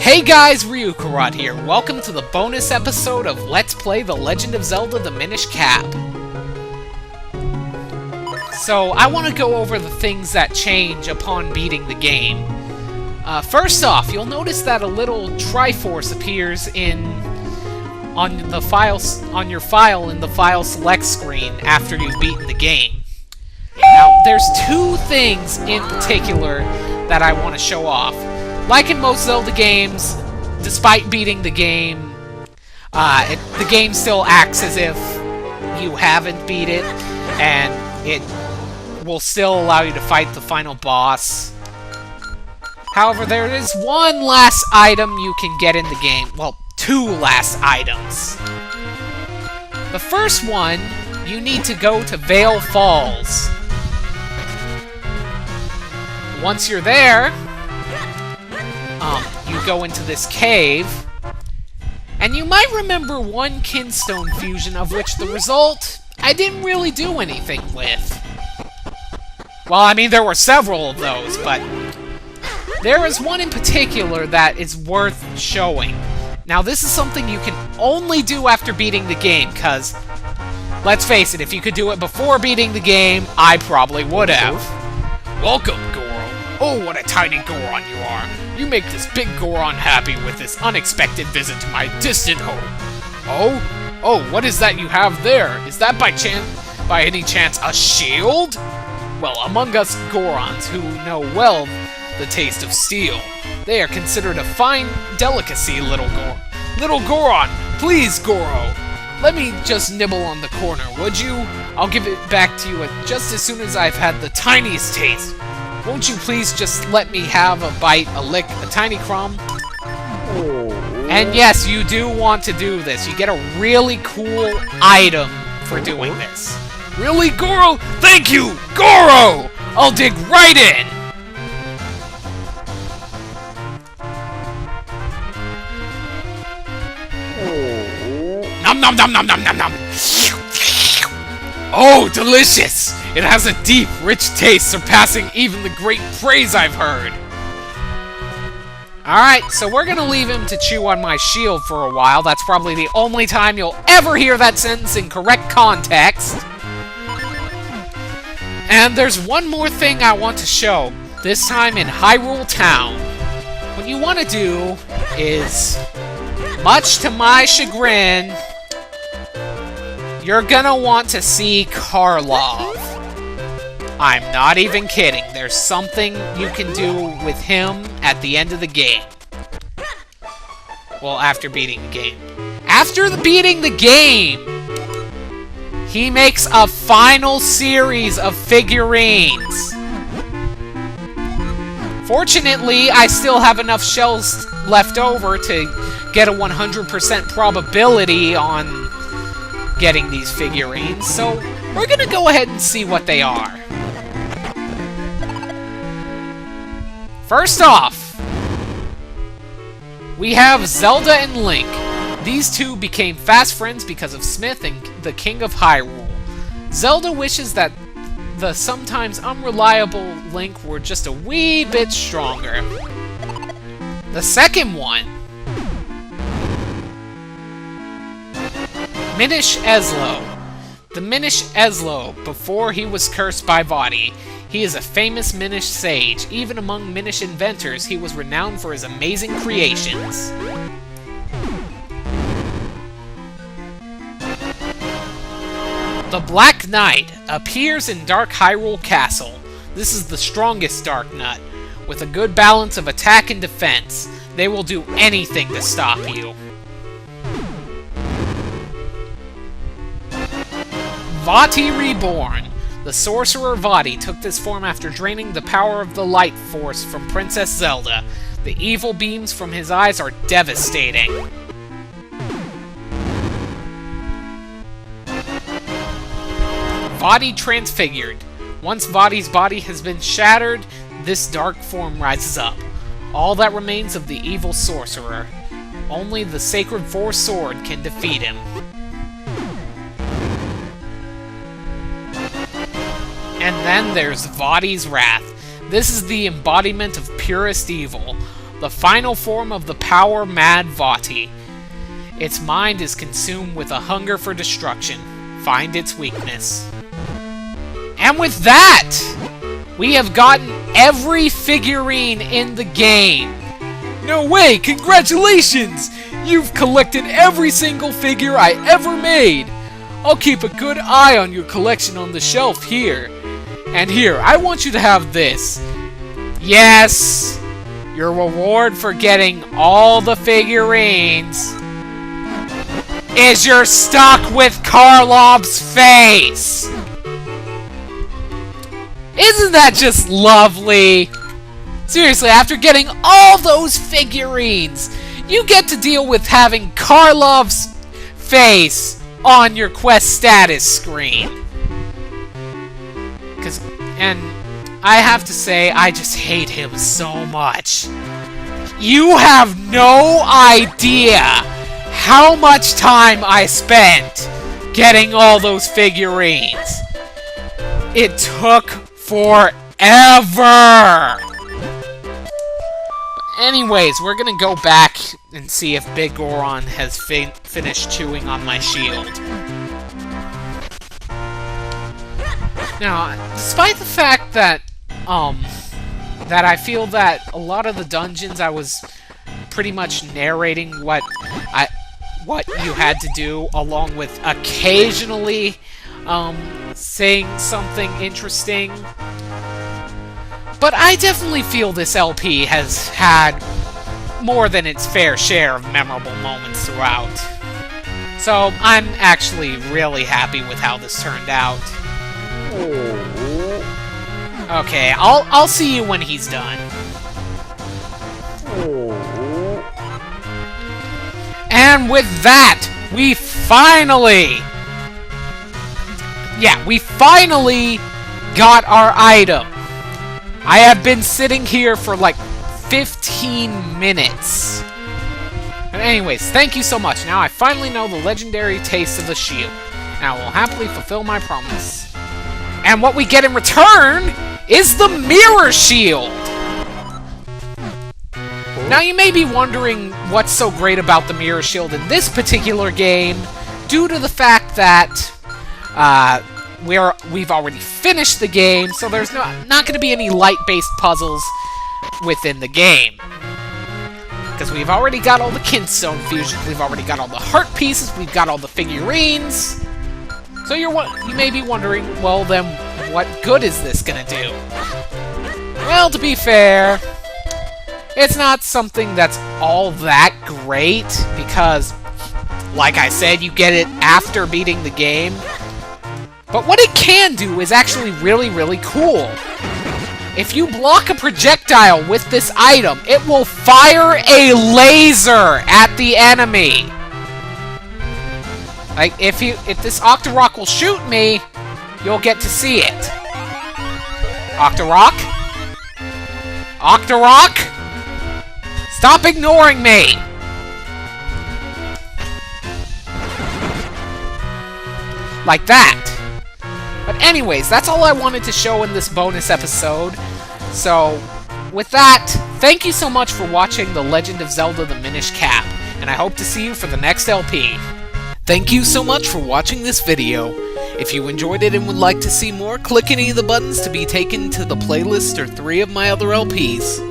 Hey guys, Ryukarot here. Welcome to the bonus episode of Let's Play The Legend of Zelda the Minish Cap. So, I want to go over the things that change upon beating the game. First off, you'll notice that a little Triforce appears on your file in the File Select screen after you've beaten the game. Now, there's two things in particular that I want to show off. Like in most Zelda games, despite beating the game, the game still acts as if you haven't beat it, and it will still allow you to fight the final boss. However, there is one last item you can get in the game. Well, two last items. The first one, you need to go to Vale Falls. Once you're there, you go into this cave, and you might remember one Kinstone fusion of which the result I didn't really do anything with. Well, I mean, there were several of those, but there is one in particular that is worth showing. Now, this is something you can only do after beating the game, because, let's face it, if you could do it before beating the game, I probably would have. Welcome, Goro. Oh, what a tiny Goron you are. You make this big Goron happy with this unexpected visit to my distant home. Oh, what is that you have there? Is that by any chance, a shield? Well, among us Gorons who know well the taste of steel, they are considered a fine delicacy, little Goron, please, Goro. Let me just nibble on the corner, would you? I'll give it back to you just as soon as I've had the tiniest taste. Won't you please just let me have a bite, a lick, a tiny crumb? And yes, you do want to do this. You get a really cool item for doing this. Really, Goro? Thank you, Goro! I'll dig right in! Nom nom nom nom nom nom nom! Oh, delicious! It has a deep, rich taste surpassing even the great praise I've heard. Alright, so we're gonna leave him to chew on my shield for a while. That's probably the only time you'll ever hear that sentence in correct context. And there's one more thing I want to show, this time in Hyrule Town. What you want to do is, much to my chagrin, you're gonna want to see Carlov. I'm not even kidding. There's something you can do with him at the end of the game. Well, after beating the game. After beating the game, he makes a final series of figurines. Fortunately, I still have enough shells left over to get a 100% probability on getting these figurines, so we're gonna go ahead and see what they are. First off, we have Zelda and Link. These two became fast friends because of Smith and the King of Hyrule. Zelda wishes that the sometimes unreliable Link were just a wee bit stronger. The second one, Minish Ezlo. The Minish Ezlo, before he was cursed by Vaati. He is a famous Minish sage. Even among Minish inventors, he was renowned for his amazing creations. The Black Knight appears in Dark Hyrule Castle. This is the strongest Dark Knight, with a good balance of attack and defense. They will do anything to stop you. Vaati Reborn. The sorcerer Vaati took this form after draining the power of the light force from Princess Zelda. The evil beams from his eyes are devastating. Vaati Transfigured. Once Vaati's body has been shattered, this dark form rises up. All that remains of the evil sorcerer. Only the Sacred Force Sword can defeat him. And then there's Vaati's Wrath. This is the embodiment of purest evil. the final form of the power-mad Vaati. Its mind is consumed with a hunger for destruction. Find its weakness. And with that, we have gotten every figurine in the game. No way! Congratulations! You've collected every single figure I ever made! I'll keep a good eye on your collection on the shelf here. And here, I want you to have this. Yes! Your reward for getting all the figurines is you're stuck with Carlov's face! Isn't that just lovely? Seriously, after getting all those figurines, you get to deal with having Carlov's face on your quest status screen. And I have to say, I just hate him so much. You have no idea how much time I spent getting all those figurines. It took forever. Anyways, we're gonna go back and see if Big Goron has finished chewing on my shield. Now, despite the fact that, that I feel that a lot of the dungeons I was pretty much narrating what you had to do, along with occasionally, saying something interesting. But I definitely feel this LP has had more than its fair share of memorable moments throughout. So I'm actually really happy with how this turned out. Okay, I'll see you when he's done. And with that, we finally got our item. I have been sitting here for like 15 minutes. But anyways, thank you so much. Now I finally know the legendary taste of the shield. Now I will happily fulfill my promise. And what we get in return is the mirror shield! Now you may be wondering what's so great about the mirror shield in this particular game, due to the fact that we've already finished the game, so there's not going to be any light-based puzzles within the game. Because we've already got all the Kinstone fusions, we've already got all the heart pieces, we've got all the figurines. So you may be wondering, well then, what good is this gonna do? Well, to be fair, it's not something that's all that great, because, like I said, you get it after beating the game. But what it can do is actually really, really cool. If you block a projectile with this item, it will fire a laser at the enemy. Like, if this Octorok will shoot me, you'll get to see it. Octorok? Octorok? Stop ignoring me! Like that. But anyways, that's all I wanted to show in this bonus episode. So, with that, thank you so much for watching The Legend of Zelda the Minish Cap, and I hope to see you for the next LP. Thank you so much for watching this video. If you enjoyed it and would like to see more, click any of the buttons to be taken to the playlist or 3 of my other LPs.